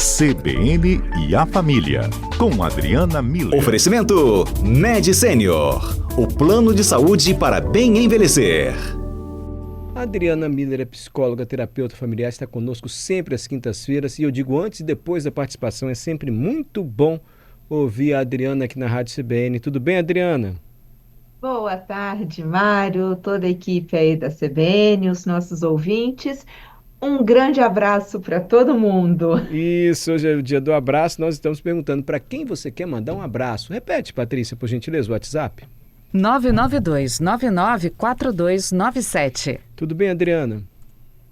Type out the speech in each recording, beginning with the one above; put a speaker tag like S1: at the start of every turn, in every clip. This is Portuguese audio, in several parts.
S1: CBN e a Família, com Adriana Miller.
S2: Oferecimento Med Senior, o plano de saúde para bem envelhecer.
S3: A Adriana Miller é psicóloga, terapeuta familiar, está conosco sempre às quintas-feiras. E eu digo antes e depois da participação, é sempre muito bom ouvir a Adriana aqui na Rádio CBN. Tudo bem, Adriana?
S4: Boa tarde, Mário, toda a equipe aí da CBN, os nossos ouvintes. Um grande abraço para todo mundo.
S3: Isso, hoje é o dia do abraço. Nós estamos perguntando para quem você quer mandar um abraço. Repete, Patrícia, por gentileza, o WhatsApp.
S5: 992-994297.
S3: Tudo bem, Adriana?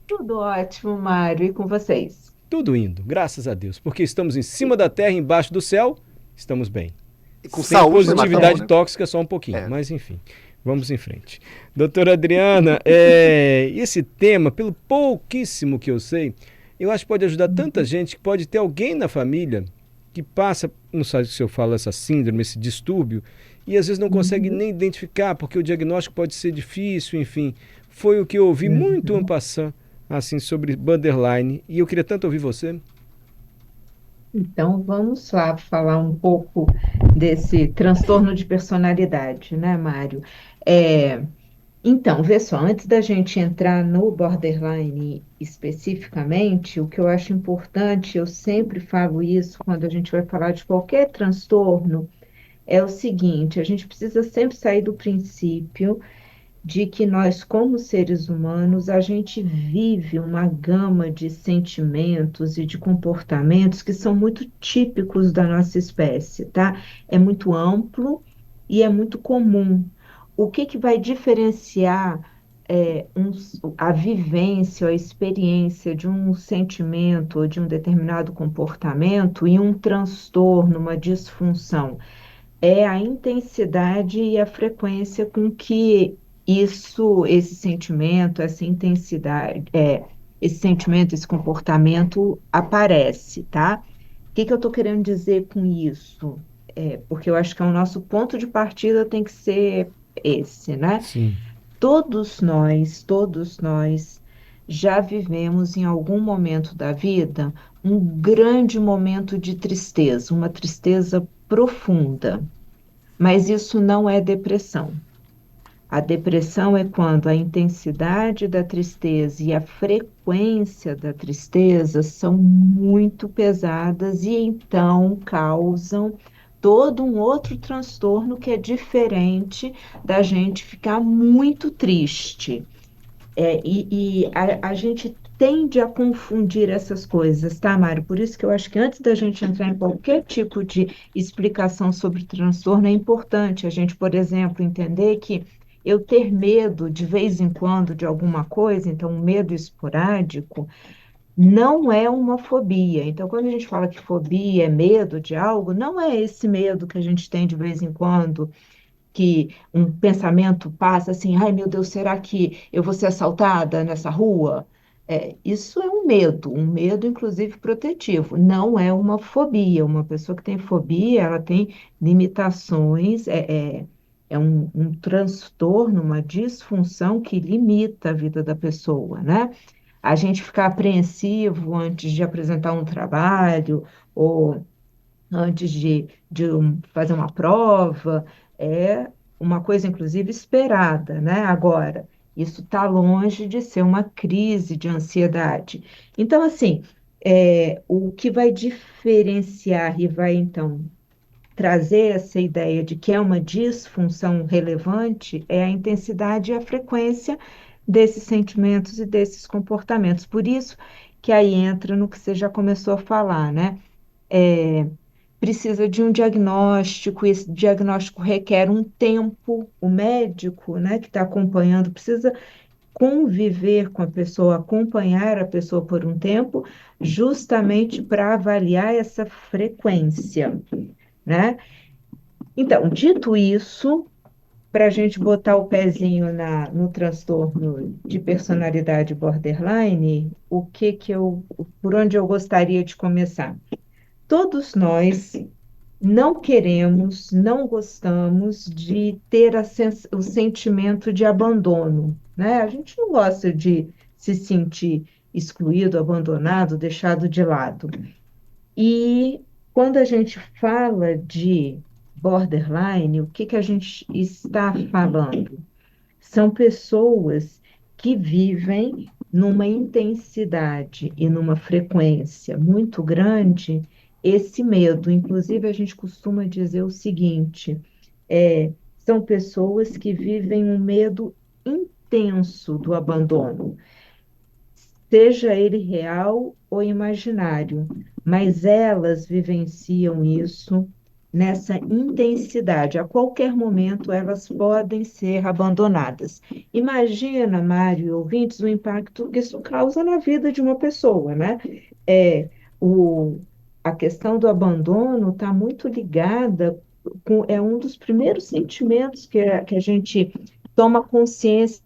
S4: Tudo ótimo, Mário, e com vocês?
S3: Tudo indo, graças a Deus. Porque estamos em cima da terra, embaixo do céu, estamos bem.
S6: E com
S3: sem
S6: saúde,
S3: positividade
S6: né?
S3: tóxica só um pouquinho, mas enfim, vamos em frente. Doutora Adriana, esse tema, pelo pouquíssimo que eu sei, eu acho que pode ajudar tanta gente, que pode ter alguém na família que passa, não sei se eu falo essa síndrome, esse distúrbio, e às vezes não consegue nem identificar, porque o diagnóstico pode ser difícil, enfim. Foi o que eu ouvi muito en passant, assim, sobre borderline, e eu queria tanto ouvir você.
S4: Então, vamos lá falar um pouco desse transtorno de personalidade, né, Mário? Então, vê só, antes da gente entrar no borderline especificamente, o que eu acho importante, eu sempre falo isso quando a gente vai falar de qualquer transtorno, é o seguinte: a gente precisa sempre sair do princípio de que nós, como seres humanos, a gente vive uma gama de sentimentos e de comportamentos que são muito típicos da nossa espécie, tá? É muito amplo e é muito comum. O que vai diferenciar a vivência, a experiência de um sentimento ou de um determinado comportamento e um transtorno, uma disfunção? É a intensidade e a frequência com que esse sentimento, essa intensidade, esse sentimento, esse comportamento aparece, tá? O que eu estou querendo dizer com isso? Porque eu acho que o nosso ponto de partida tem que ser esse, né?
S3: Sim.
S4: Todos nós já vivemos em algum momento da vida um grande momento de tristeza, uma tristeza profunda. Mas isso não é depressão. A depressão é quando a intensidade da tristeza e a frequência da tristeza são muito pesadas e então causam todo um outro transtorno que é diferente da gente ficar muito triste. A gente tende a confundir essas coisas, tá, Mário? Por isso que eu acho que antes da gente entrar em qualquer tipo de explicação sobre transtorno, é importante a gente, por exemplo, entender que eu ter medo de vez em quando de alguma coisa, então um medo esporádico, não é uma fobia. Então, quando a gente fala que fobia é medo de algo, não é esse medo que a gente tem de vez em quando, que um pensamento passa assim: ai meu Deus, será que eu vou ser assaltada nessa rua? Isso é um medo inclusive protetivo, não é uma fobia. Uma pessoa que tem fobia, ela tem limitações, é um transtorno, uma disfunção que limita a vida da pessoa, né? A gente ficar apreensivo antes de apresentar um trabalho, ou antes de fazer uma prova, é uma coisa, inclusive, esperada, né? Agora, isso está longe de ser uma crise de ansiedade. Então, assim, o que vai diferenciar e vai, então, trazer essa ideia de que é uma disfunção relevante é a intensidade e a frequência desses sentimentos e desses comportamentos. Por isso que aí entra no que você já começou a falar, né? Precisa de um diagnóstico, e esse diagnóstico requer um tempo. O médico, né, que está acompanhando, precisa conviver com a pessoa, acompanhar a pessoa por um tempo, justamente para avaliar essa frequência, né? Então, dito isso, para a gente botar o pezinho no transtorno de personalidade borderline, por onde eu gostaria de começar? Todos nós não queremos, não gostamos de ter o sentimento de abandono, né? A gente não gosta de se sentir excluído, abandonado, deixado de lado. E quando a gente fala de borderline, o que que a gente está falando? São pessoas que vivem numa intensidade e numa frequência muito grande esse medo. Inclusive, a gente costuma dizer o seguinte: são pessoas que vivem um medo intenso do abandono, seja ele real ou imaginário, mas elas vivenciam isso nessa intensidade. A qualquer momento elas podem ser abandonadas. Imagina, Mário e ouvintes, o impacto que isso causa na vida de uma pessoa, né? É, o, a questão do abandono está muito ligada é um dos primeiros sentimentos que a gente toma consciência.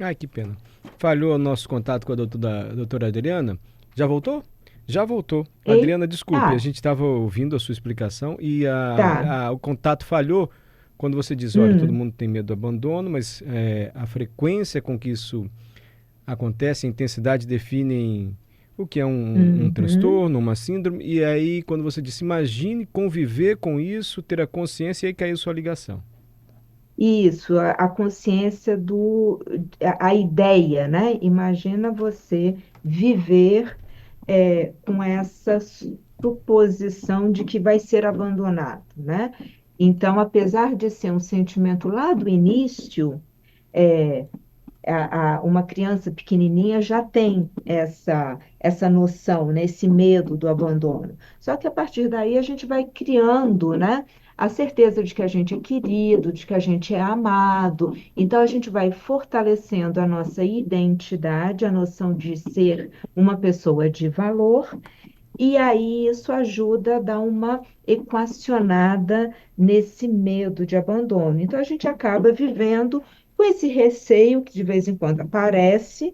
S3: Ai, que pena. Falhou o nosso contato com a doutora Adriana. Já voltou? Já voltou.
S4: Ei,
S3: Adriana, desculpe, a
S4: ah,
S3: gente estava ouvindo a sua explicação e
S4: tá.
S3: o contato falhou quando você diz, olha, todo
S4: Hum.
S3: mundo tem medo do abandono, mas a frequência com que isso acontece, a intensidade definem o que é um
S4: Uhum.
S3: transtorno, uma síndrome, e aí quando você disse, imagine conviver com isso, ter a consciência, e aí caiu sua ligação.
S4: Isso, a consciência a ideia, né? Imagina você viver com essa suposição de que vai ser abandonado, né? Então, apesar de ser um sentimento lá do início, uma criança pequenininha já tem essa noção, né, esse medo do abandono. Só que a partir daí a gente vai criando, né, a certeza de que a gente é querido, de que a gente é amado. Então a gente vai fortalecendo a nossa identidade, a noção de ser uma pessoa de valor. E aí isso ajuda a dar uma equacionada nesse medo de abandono. Então a gente acaba vivendo com esse receio que de vez em quando aparece,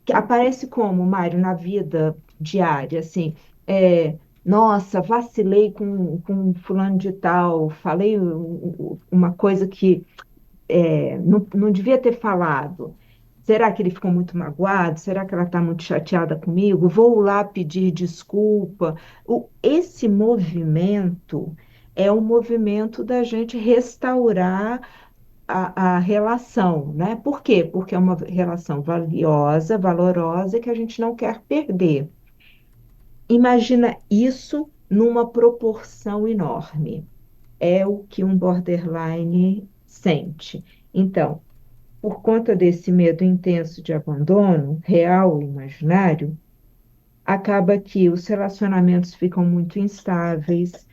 S4: que aparece como, Mário, na vida diária, assim, nossa, vacilei com fulano de tal, falei uma coisa que não devia ter falado. Será que ele ficou muito magoado? Será que ela está muito chateada comigo? Vou lá pedir desculpa. Esse movimento é um movimento da gente restaurar a relação, né? Por quê? Porque é uma relação valiosa, valorosa, que a gente não quer perder. Imagina isso numa proporção enorme. É o que um borderline sente. Então, por conta desse medo intenso de abandono, real ou imaginário, acaba que os relacionamentos ficam muito instáveis,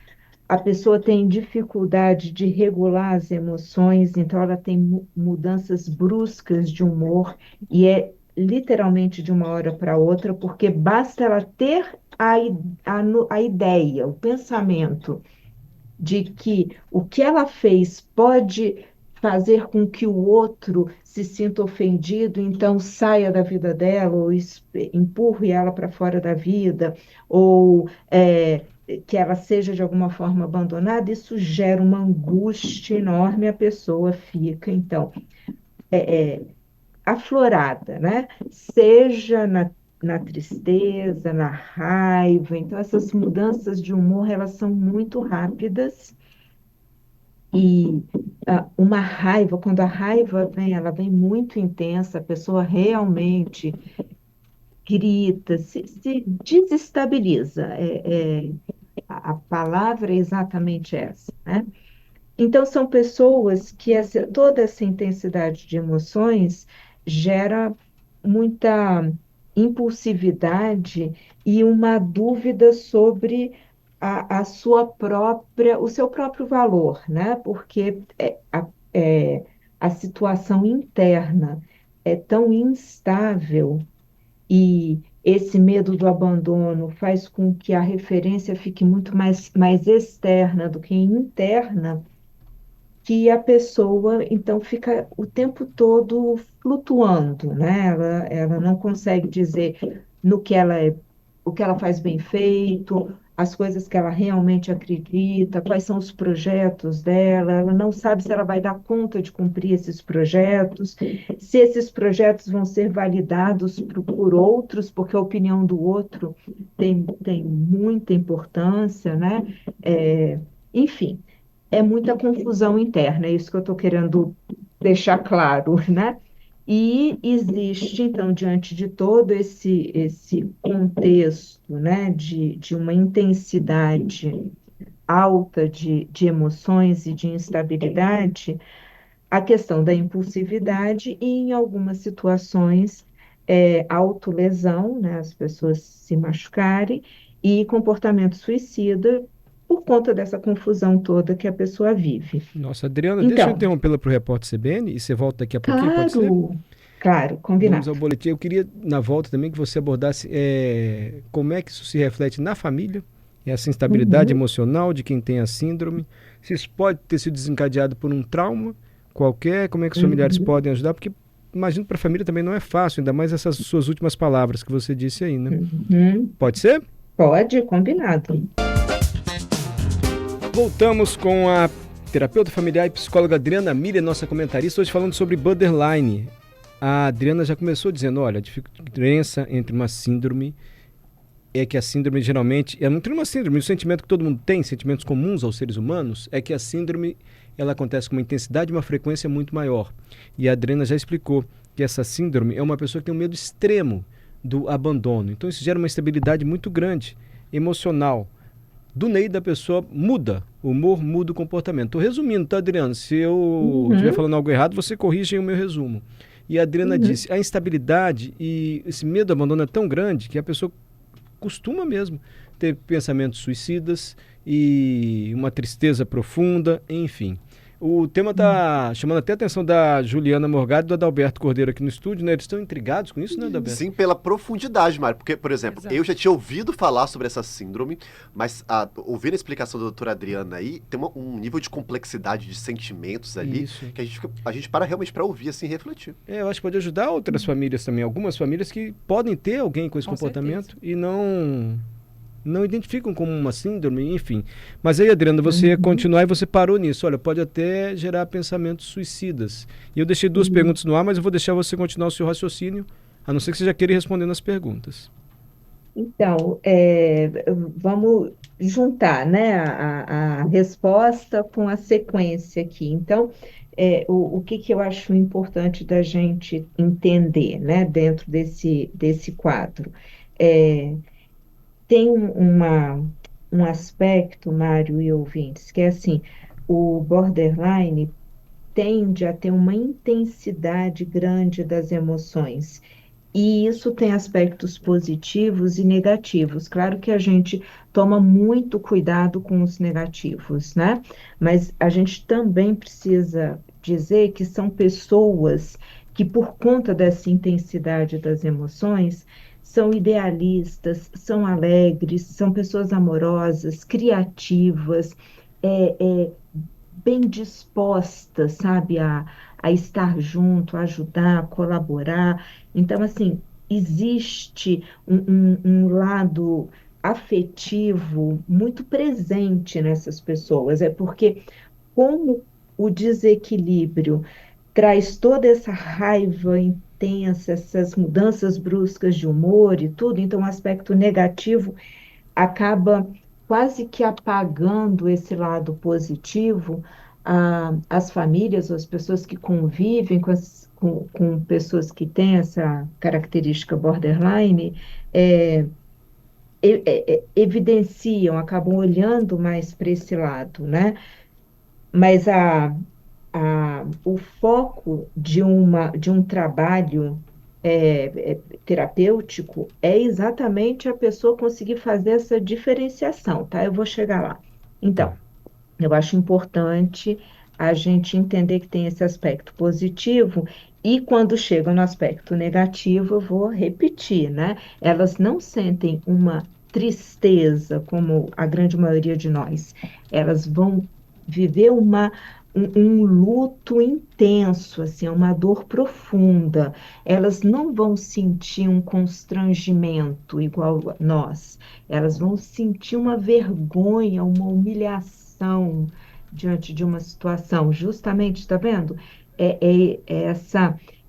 S4: a pessoa tem dificuldade de regular as emoções, então ela tem mudanças bruscas de humor e é literalmente de uma hora para outra, porque basta ela ter a ideia, o pensamento de que o que ela fez pode fazer com que o outro se sinta ofendido, então saia da vida dela, ou empurre ela para fora da vida, ou que ela seja de alguma forma abandonada, isso gera uma angústia enorme, a pessoa fica, então, aflorada, né? Seja na tristeza, na raiva, então essas mudanças de humor, elas são muito rápidas e uma raiva, quando a raiva vem, ela vem muito intensa, a pessoa realmente grita, se desestabiliza. A palavra é exatamente essa, né? Então, são pessoas que toda essa intensidade de emoções gera muita impulsividade e uma dúvida sobre o seu próprio valor, né? Porque a situação interna é tão instável e esse medo do abandono faz com que a referência fique muito mais externa do que interna, que a pessoa então fica o tempo todo flutuando, né? Ela não consegue dizer no que ela o que ela faz bem feito, as coisas que ela realmente acredita, quais são os projetos dela, ela não sabe se ela vai dar conta de cumprir esses projetos, se esses projetos vão ser validados por outros, porque a opinião do outro tem muita importância, né? Enfim, é muita confusão interna, é isso que eu estou querendo deixar claro, né? E existe, então, diante de todo esse contexto, né, de uma intensidade alta de emoções e de instabilidade, a questão da impulsividade e, em algumas situações, autolesão, né, as pessoas se machucarem, e comportamento suicida por conta dessa confusão toda que a pessoa vive.
S3: Nossa, Adriana, deixa eu
S4: Então,
S3: interrompê-la para o repórter CBN e você volta daqui a pouquinho, pode ser?
S4: claro, claro,
S3: Vamos ao
S4: combinado.
S3: boletim. Eu queria, na volta também, que você abordasse como é que isso se reflete na família, essa instabilidade
S4: Uhum,
S3: emocional de quem tem a síndrome, se isso pode ter sido desencadeado por um trauma qualquer, como é que os familiares
S4: uhum,
S3: podem ajudar, porque imagino que para a família também não é fácil, ainda mais essas suas últimas palavras que você disse aí, né?
S4: uhum.
S3: Pode ser?
S4: Pode, combinado.
S3: Voltamos com a terapeuta familiar e psicóloga Adriana Miller, nossa comentarista, hoje falando sobre borderline. A Adriana já começou dizendo, olha, a diferença entre uma síndrome é que a síndrome geralmente, não tem uma síndrome, o sentimento que todo mundo tem, sentimentos comuns aos seres humanos, é que a síndrome ela acontece com uma intensidade e uma frequência muito maior. E a Adriana já explicou que essa síndrome é uma pessoa que tem um medo extremo do abandono. Então isso gera uma instabilidade muito grande, emocional. Do meio da pessoa muda, o humor muda o comportamento. Estou resumindo, tá, Adriana? Se eu estiver
S4: Uhum,
S3: falando algo errado, você corrige aí o meu resumo. E a Adriana
S4: uhum.
S3: disse, a instabilidade e esse medo do abandono é tão grande que a pessoa costuma mesmo ter pensamentos suicidas e uma tristeza profunda, enfim. O tema está chamando até a atenção da Juliana Morgado e do Adalberto Cordeiro aqui no estúdio, né? Eles estão intrigados com isso, né, Adalberto?
S6: Sim, pela profundidade, Mário. Porque, por exemplo,
S5: Exato.
S6: eu já tinha ouvido falar sobre essa síndrome, mas ouvindo a explicação da doutora Adriana aí, tem um nível de complexidade de sentimentos ali
S3: Isso.
S6: que a gente para realmente para ouvir, assim, e refletir.
S3: Eu acho que pode ajudar outras famílias também. Algumas famílias que podem ter alguém com esse
S5: Com
S3: comportamento e não identificam como uma síndrome, enfim. Mas aí, Adriana, você ia continuar e você parou nisso. Olha, pode até gerar pensamentos suicidas. E eu deixei duas perguntas no ar, mas eu vou deixar você continuar o seu raciocínio, a não ser que você já queira ir respondendo as perguntas.
S4: Então, vamos juntar, né, a resposta com a sequência aqui. Então, o que que eu acho importante da gente entender, né, dentro desse quadro? É, tem um aspecto, Mário e ouvintes, que é assim, o borderline tende a ter uma intensidade grande das emoções. E isso tem aspectos positivos e negativos. Claro que a gente toma muito cuidado com os negativos, né? Mas a gente também precisa dizer que são pessoas que, por conta dessa intensidade das emoções, são idealistas, são alegres, são pessoas amorosas, criativas, é, é, bem dispostas, sabe, a estar junto, a ajudar, a colaborar. Então, assim, existe um lado afetivo muito presente nessas pessoas. É porque, como o desequilíbrio traz toda essa raiva intensa, essas mudanças bruscas de humor e tudo, então o aspecto negativo acaba quase que apagando esse lado positivo. As famílias, ou as pessoas que convivem com pessoas que têm essa característica borderline, é, evidenciam, acabam olhando mais para esse lado, né? Mas o foco de um trabalho terapêutico é exatamente a pessoa conseguir fazer essa diferenciação, tá? Eu vou chegar lá. Então,
S3: Tá.
S4: eu acho importante a gente entender que tem esse aspecto positivo e quando chega no aspecto negativo, eu vou repetir, né? Elas não sentem uma tristeza como a grande maioria de nós. Elas vão viver um luto intenso, assim, é uma dor profunda. Elas não vão sentir um constrangimento igual a nós. Elas vão sentir uma vergonha, uma humilhação diante de uma situação. Justamente, está vendo?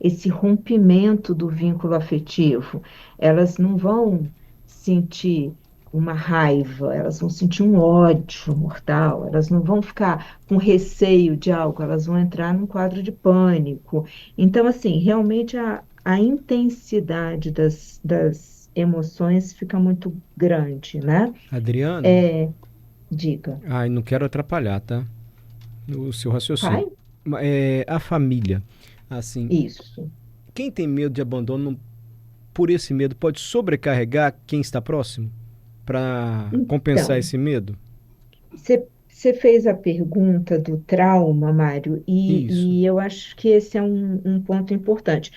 S4: Esse rompimento do vínculo afetivo. Elas não vão sentir uma raiva, elas vão sentir um ódio mortal, elas não vão ficar com receio de algo, elas vão entrar num quadro de pânico. Então, assim, realmente a intensidade das emoções fica muito grande, né?
S3: Adriana,
S4: Diga.
S3: ai, não quero atrapalhar, tá? O seu raciocínio.
S4: Vai?
S3: A família, assim,
S4: Isso.
S3: quem tem medo de abandono, por esse medo, pode sobrecarregar quem está próximo para compensar
S4: Então,
S3: esse medo?
S4: você fez a pergunta do trauma, Mário,
S3: Isso.
S4: e eu acho que esse é um ponto importante.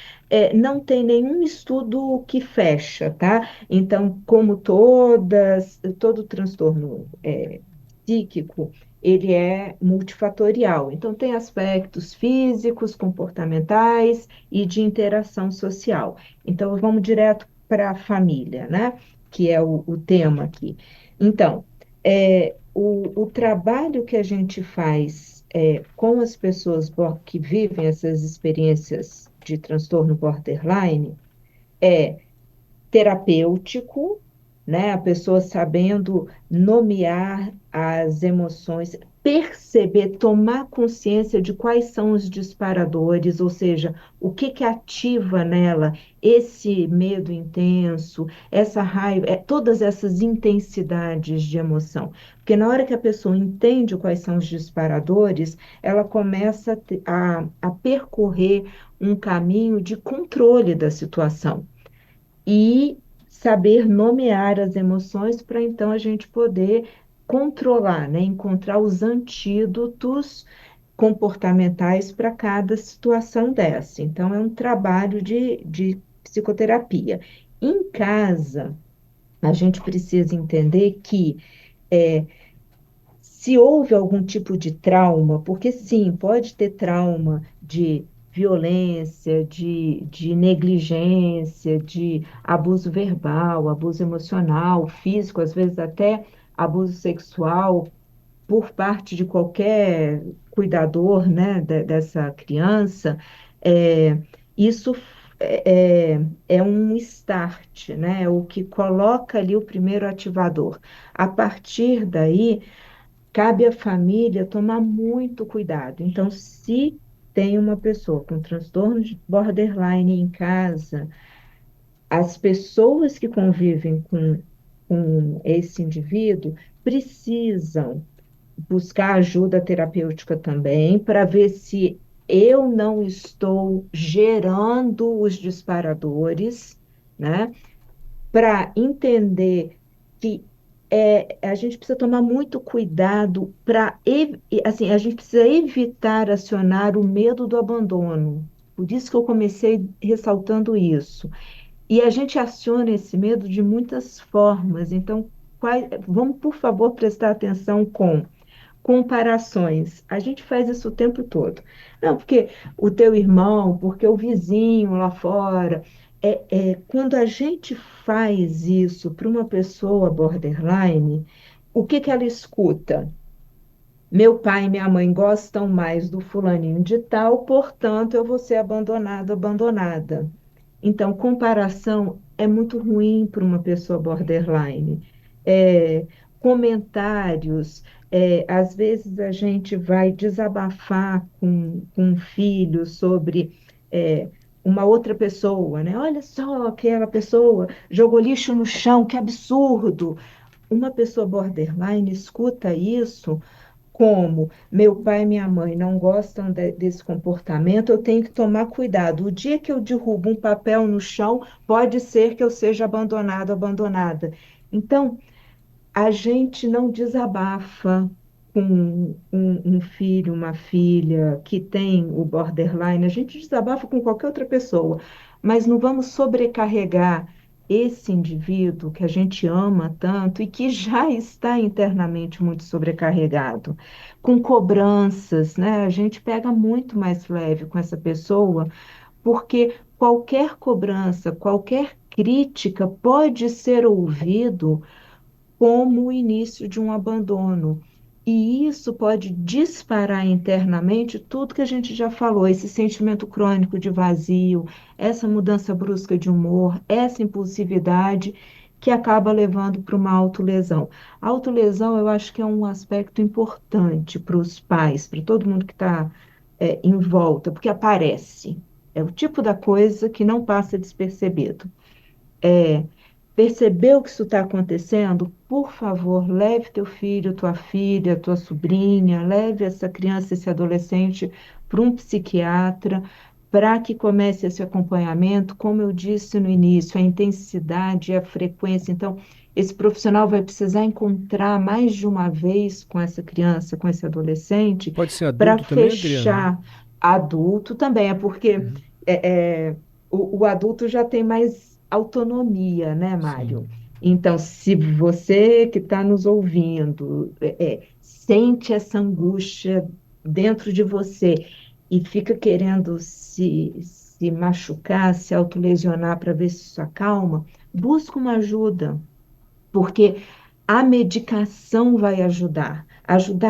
S4: Não tem nenhum estudo que fecha, tá? Então, como todo transtorno psíquico, ele é multifatorial. Então, tem aspectos físicos, comportamentais e de interação social. Então, vamos direto para a família, né? Que é o tema aqui. Então, o trabalho que a gente faz com as pessoas que vivem essas experiências de transtorno borderline é terapêutico, né? A pessoa sabendo nomear as emoções, perceber, tomar consciência de quais são os disparadores, ou seja, o que que ativa nela esse medo intenso, essa raiva, todas essas intensidades de emoção. Porque na hora que a pessoa entende quais são os disparadores, ela começa a percorrer um caminho de controle da situação e saber nomear as emoções para então a gente poder controlar, né? Encontrar os antídotos comportamentais para cada situação dessa. Então, é um trabalho de psicoterapia. Em casa, a gente precisa entender que é, se houve algum tipo de trauma, porque sim, pode ter trauma de violência, de negligência, de abuso verbal, abuso emocional, físico, às vezes até abuso sexual por parte de qualquer cuidador, né, dessa criança, é, isso é um start, né, é o que coloca ali o primeiro ativador. A partir daí, cabe à família tomar muito cuidado. Então, se tem uma pessoa com transtorno de borderline em casa, as pessoas que convivem com esse indivíduo precisam buscar ajuda terapêutica também, para ver se eu não estou gerando os disparadores, né? Para entender que a gente precisa tomar muito cuidado para, assim, a gente precisa evitar acionar o medo do abandono. Por isso que eu comecei ressaltando isso. E a gente aciona esse medo de muitas formas. Então, vamos, por favor, prestar atenção com comparações. A gente faz isso o tempo todo. Não, porque o teu irmão, porque o vizinho lá fora. Quando a gente faz isso para uma pessoa borderline, o que que ela escuta? Meu pai e minha mãe gostam mais do fulaninho de tal, portanto, eu vou ser abandonado, abandonada. Então, comparação é muito ruim para uma pessoa borderline. Comentários, às vezes a gente vai desabafar com um filho sobre uma outra pessoa, né? Olha só, aquela pessoa jogou lixo no chão, que absurdo. Uma pessoa borderline escuta isso como meu pai e minha mãe não gostam desse comportamento, eu tenho que tomar cuidado. O dia que eu derrubo um papel no chão, pode ser que eu seja abandonado, abandonada. Então, a gente não desabafa com um filho, uma filha que tem o borderline, a gente desabafa com qualquer outra pessoa, mas não vamos sobrecarregar esse indivíduo que a gente ama tanto e que já está internamente muito sobrecarregado, com cobranças, né? A gente pega muito mais leve com essa pessoa, porque qualquer cobrança, qualquer crítica pode ser ouvido como o início de um abandono. E isso pode disparar internamente tudo que a gente já falou, esse sentimento crônico de vazio, essa mudança brusca de humor, essa impulsividade que acaba levando para uma autolesão. A autolesão, eu acho que é um aspecto importante para os pais, para todo mundo que está em volta, porque aparece. É o tipo da coisa que não passa despercebido. É, percebeu que isso está acontecendo? Por favor, leve teu filho, tua filha, tua sobrinha, leve essa criança, esse adolescente para um psiquiatra, para que comece esse acompanhamento. Como eu disse no início, a intensidade e a frequência. Então, esse profissional vai precisar encontrar mais de uma vez com essa criança, com esse adolescente,
S3: Pode ser
S4: para
S3: adulto também, Adriana?
S4: fechar. Adulto também, é porque
S3: Uhum.
S4: o adulto já tem mais autonomia, né,
S3: Sim.
S4: Mário? Então, se você que está nos ouvindo sente essa angústia dentro de você e fica querendo se machucar, se autolesionar para ver se isso acalma, busca uma ajuda, porque a medicação vai ajudar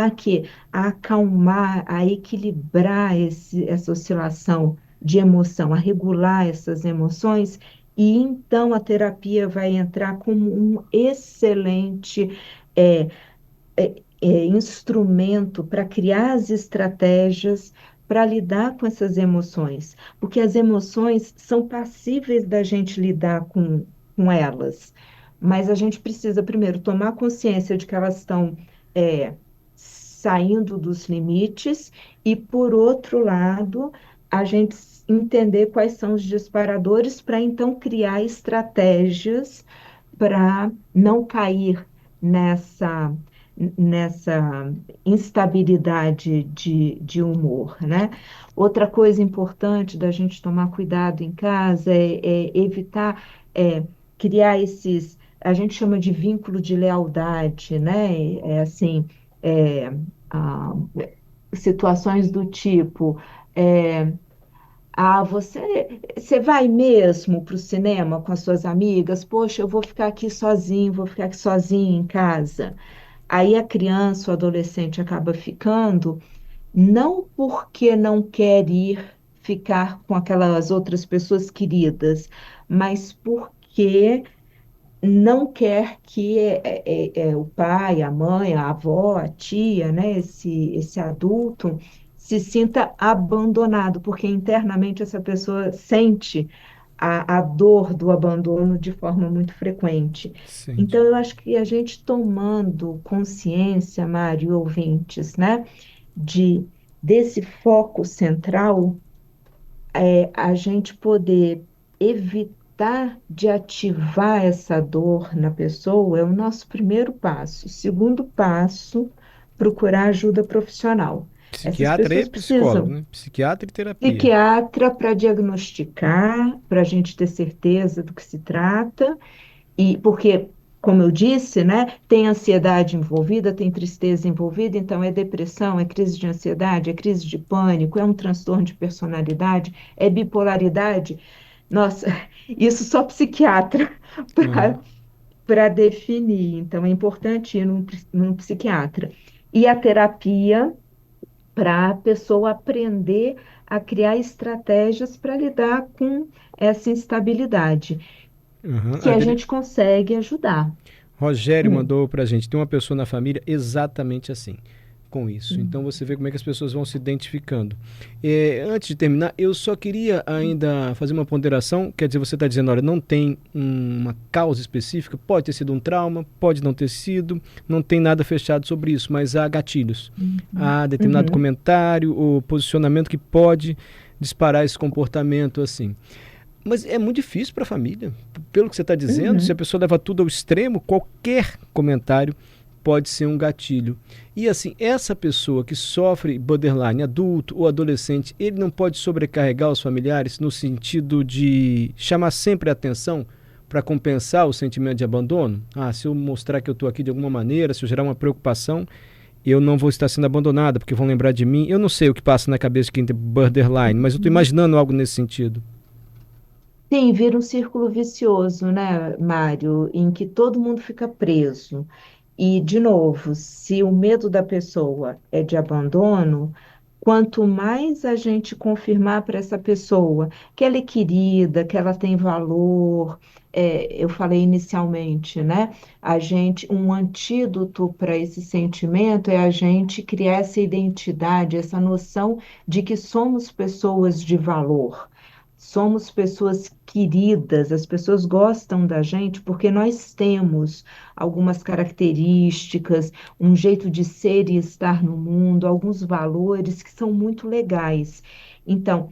S4: aqui a acalmar, a equilibrar essa oscilação de emoção, a regular essas emoções, e então a terapia vai entrar como um excelente é, instrumento para criar as estratégias para lidar com essas emoções, porque as emoções são passíveis da gente lidar com elas, mas a gente precisa primeiro tomar consciência de que elas estão saindo dos limites e, por outro lado, a gente entender quais são os disparadores para então criar estratégias para não cair nessa nessa instabilidade de humor, né? Outra coisa importante da gente tomar cuidado em casa é evitar criar esses, a gente chama de vínculo de lealdade, né? É assim, é, ah, situações do tipo, é, você vai mesmo para o cinema com as suas amigas? Poxa, eu vou ficar aqui sozinho, vou ficar aqui sozinho em casa. Aí a criança, o adolescente acaba ficando, não porque não quer ir ficar com aquelas outras pessoas queridas, mas porque não quer que o pai, a mãe, a avó, a tia, né, esse adulto se sinta abandonado, porque internamente essa pessoa sente a dor do abandono de forma muito frequente.
S3: Sente.
S4: Então, eu acho que a gente tomando consciência, Mário, ouvintes, né, de, desse foco central, a gente poder evitar de ativar essa dor na pessoa é o nosso primeiro passo. O segundo passo, procurar ajuda profissional. Essas
S3: Psiquiatra e
S4: pessoas
S3: psicólogo,
S4: precisam
S3: né? Psiquiatra e terapia.
S4: psiquiatra para diagnosticar, para a gente ter certeza do que se trata, e porque, como eu disse, né, tem ansiedade envolvida, tem tristeza envolvida, então é depressão, é crise de ansiedade, é crise de pânico, é um transtorno de personalidade, é bipolaridade. Nossa, isso só psiquiatra
S3: Aham.
S4: para definir. Então é importante ir num psiquiatra. E a terapia para a pessoa aprender a criar estratégias para lidar com essa instabilidade,
S3: Aham.
S4: que a gente consegue ajudar.
S3: Rogério
S4: Hum,
S3: mandou pra gente. Tem uma pessoa na família exatamente assim, com isso. Então
S4: hum,
S3: você vê como é que as pessoas vão se identificando. Antes de terminar, eu só queria ainda fazer uma ponderação. Quer dizer, você está dizendo, olha, não tem uma causa específica, pode ter sido um trauma, pode não ter sido, não tem nada fechado sobre isso, mas há gatilhos. Há determinado
S4: uhum,
S3: comentário ou posicionamento que pode disparar esse comportamento assim. Mas é muito difícil para a família. Pelo que você está dizendo, se a
S4: uhum.
S3: pessoa leva tudo ao extremo, qualquer comentário pode ser um gatilho. E assim, essa pessoa que sofre borderline, adulto ou adolescente, ele não pode sobrecarregar os familiares no sentido de chamar sempre a atenção para compensar o sentimento de abandono? Ah, se eu mostrar que eu estou aqui de alguma maneira, se eu gerar uma preocupação, eu não vou estar sendo abandonada, porque vão lembrar de mim. Eu não sei o que passa na cabeça de quem tem borderline, mas eu estou imaginando algo nesse sentido.
S4: Sim, vira um círculo vicioso, né, Mário, em que todo mundo fica preso. E, de novo, se o medo da pessoa é de abandono, quanto mais a gente confirmar para essa pessoa que ela é querida, que ela tem valor, eu falei inicialmente, né? Um antídoto para esse sentimento é a gente criar essa identidade, essa noção de que somos pessoas de valor. Somos pessoas queridas, as pessoas gostam da gente porque nós temos algumas características, um jeito de ser e estar no mundo, alguns valores que são muito legais. Então,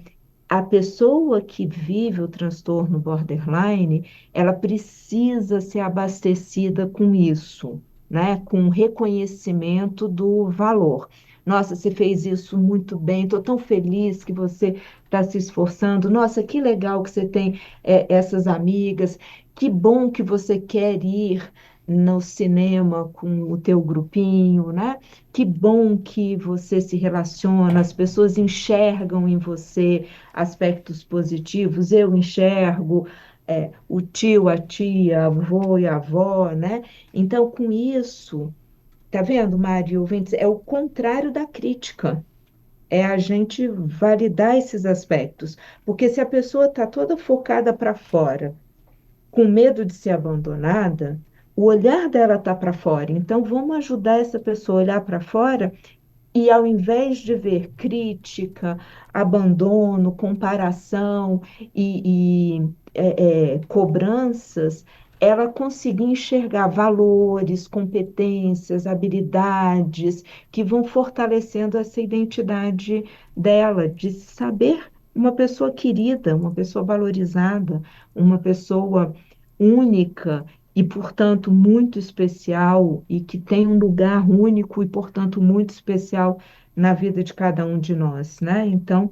S4: a pessoa que vive o transtorno borderline, ela precisa ser abastecida com isso, né? Com o reconhecimento do valor. Nossa, você fez isso muito bem, estou tão feliz que você está se esforçando. Nossa, que legal que você tem essas amigas, que bom que você quer ir no cinema com o teu grupinho, né? Que bom que você se relaciona, as pessoas enxergam em você aspectos positivos, eu enxergo o tio, a tia, avô e a avó, né? Então, com isso, tá vendo, Mário? É o contrário da crítica. É a gente validar esses aspectos. Porque se a pessoa está toda focada para fora, com medo de ser abandonada, o olhar dela está para fora. Então, vamos ajudar essa pessoa a olhar para fora e, ao invés de ver crítica, abandono, comparação e cobranças, ela conseguir enxergar valores, competências, habilidades que vão fortalecendo essa identidade dela, de saber uma pessoa querida, uma pessoa valorizada, uma pessoa única e, portanto, muito especial e que tem um lugar único e, portanto, muito especial na vida de cada um de nós, né? Então,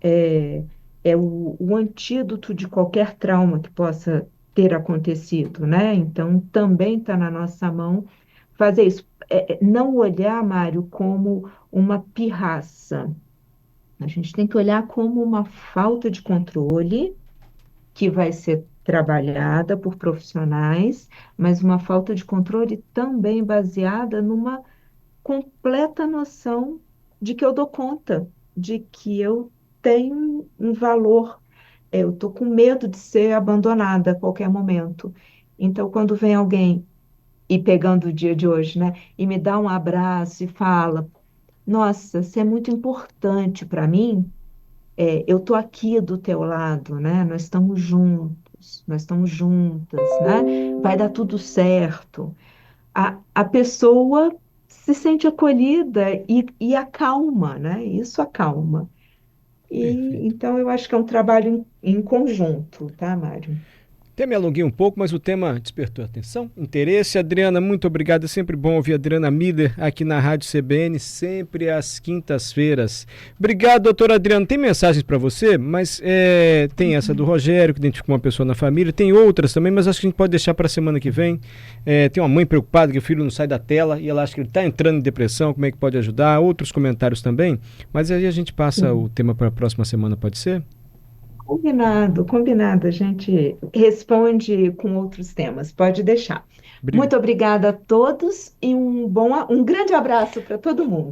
S4: é, é o antídoto de qualquer trauma que possa ter acontecido, né? Então, também está na nossa mão fazer isso. Não olhar, Mário, como uma pirraça. A gente tem que olhar como uma falta de controle que vai ser trabalhada por profissionais, mas uma falta de controle também baseada numa completa noção de que eu dou conta, de que eu tenho um valor. Eu estou com medo de ser abandonada a qualquer momento. Então, quando vem alguém, e pegando o dia de hoje, né, e me dá um abraço e fala: Nossa, você é muito importante para mim, eu estou aqui do teu lado, né? Nós estamos juntos, nós estamos juntas, né? Vai dar tudo certo. A pessoa se sente acolhida e acalma, né? Isso acalma. E
S3: Perfeito.
S4: então eu acho que é um trabalho em conjunto, tá, Mário?
S3: Até me alonguei um pouco, mas o tema despertou atenção, interesse. Adriana, muito obrigado. É sempre bom ouvir a Adriana Miller aqui na Rádio CBN, sempre às quintas-feiras. Obrigado, doutora Adriana. Tem mensagens para você, mas tem essa do Rogério, que identificou uma pessoa na família. Tem outras também, mas acho que a gente pode deixar para a semana que vem. Tem uma mãe preocupada que o filho não sai da tela e ela acha que ele está entrando em depressão, como é que pode ajudar? Outros comentários também. Mas aí a gente passa o tema para a próxima semana, pode ser?
S4: Combinado, combinado. A gente responde com outros temas. Pode deixar.
S3: Bri-
S4: Muito obrigada a todos e um grande abraço para todo mundo.